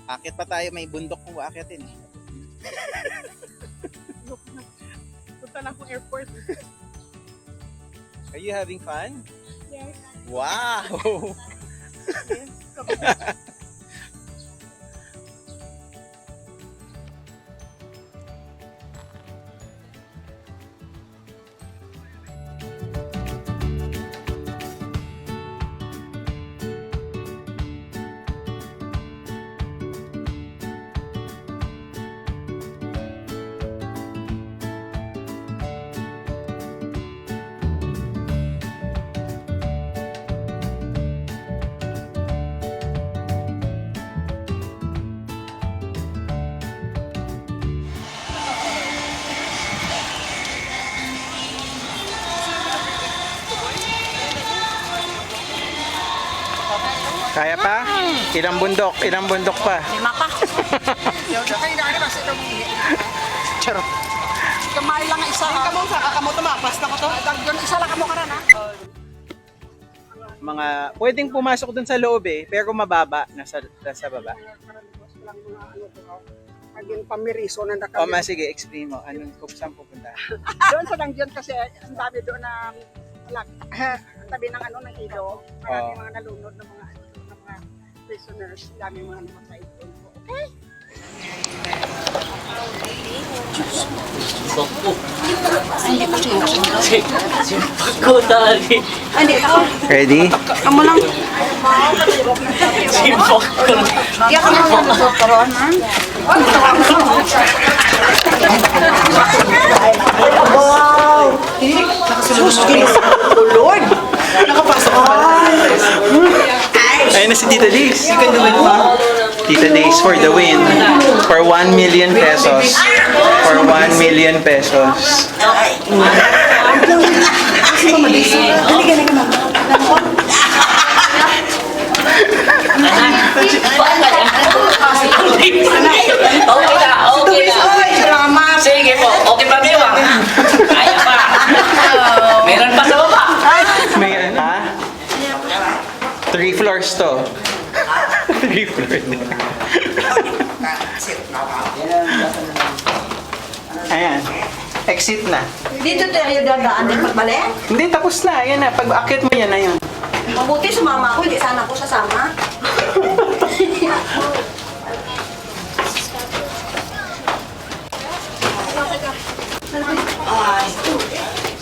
Akit pa tayo, may bundok kung aakitin eh. Punta lang kong airport. Are you having fun? Yes. Wow! Yes. Kaya pa? Ilang bundok? Ilang bundok pa? 5 pa. Charot. Kamay lang ang isa ha. Kamu sa kakamo tumapas na ko to. Dagyon isa lang kamo karan ha. Mga, pwedeng pumasok dun sa loob eh, pero mababa, nasa baba. Agin pamiriso na O nakami. sige, explain mo. Anong, kung saan pupunta? Doon sa Dangyan kasi ang dami doon na tabi ng ano ng ilo. Maraming mga nalunod ng mga prisoners, dami mga namatay doon. Okay? Hindi ako. Ready? Kamu lang. Iya ka lang karon ha. Wow! Lord! Nakapasok ka ba? Ayun na si Tita Days. You can do it, ma. Tita Days for the win. For 1 million pesos. For 1 million pesos. Okay na. Sige po, okay pa biwang. Kaya pa. Meron pa sa baba. May ano? Ha? 3 floors to. 3 floors. Ayan. Exit na. Dito tayo dadaan din pagbalik. Hindi, tapos na. Ayan na. Pag akit mo yan na yun. Mabuti sumama ako, hindi sana ako sasama.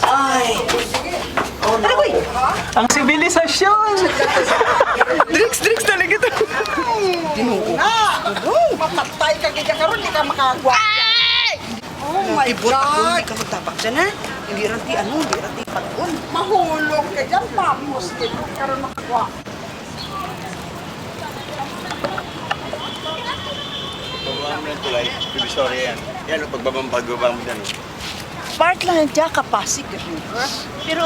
Ay. Oh, ano ko Ang sibilisasyon! Drinks talaga ito. Mamatay ka gaya karon di ka makagwa. Oh my God! Hindi ka magtabak dyan, ha? Hindi ranti pag-un. Mahulog ka dyan, mamos. Di ka karon makagwa. Pagbabang mo ng tulay, Divisoria yan. Yan, pagbabang mo dyan. Part lang dyan, Kapasig River. Pero,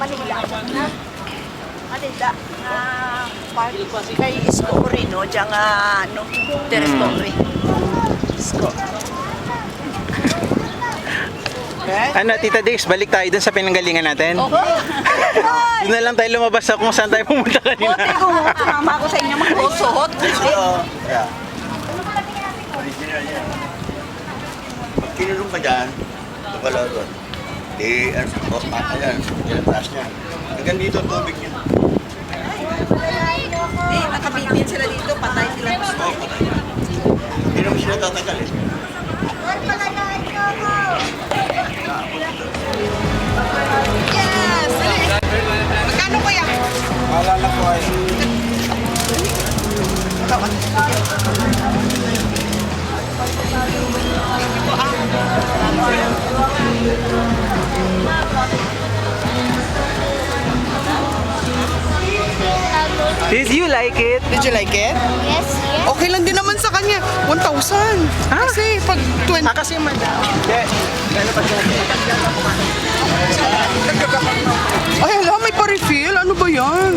Manila. Manila. Part kay Isko Moreno, dyan nga, ano, territory. Isko. Ano, Tita Days, balik tayo dun sa pinanggalingan natin. Doon na lang tayo lumabas sa kung saan tayo pumunta kanina. Buti ko, sumama ako sa inyo magsusot. Yeah. Original yan. Pag kinulong ka dyan, ito pala doon. Ayan, yan ang taas niya. Hanggang dito, tubig niya. Hindi, nakabitin sila dito, patay sila. Oo, patay na. Hindi naman sila tatagal eh. Yes! Magkano ko yan? Maalala ko ay... Did you like it? Did you like it? Yes, yes. Okay lang din naman sa kanya. 1,000. Kasi pag 20... Kasi madam. Ano pa dyan? Ay, hala, may pa-refill. Ano ba yan?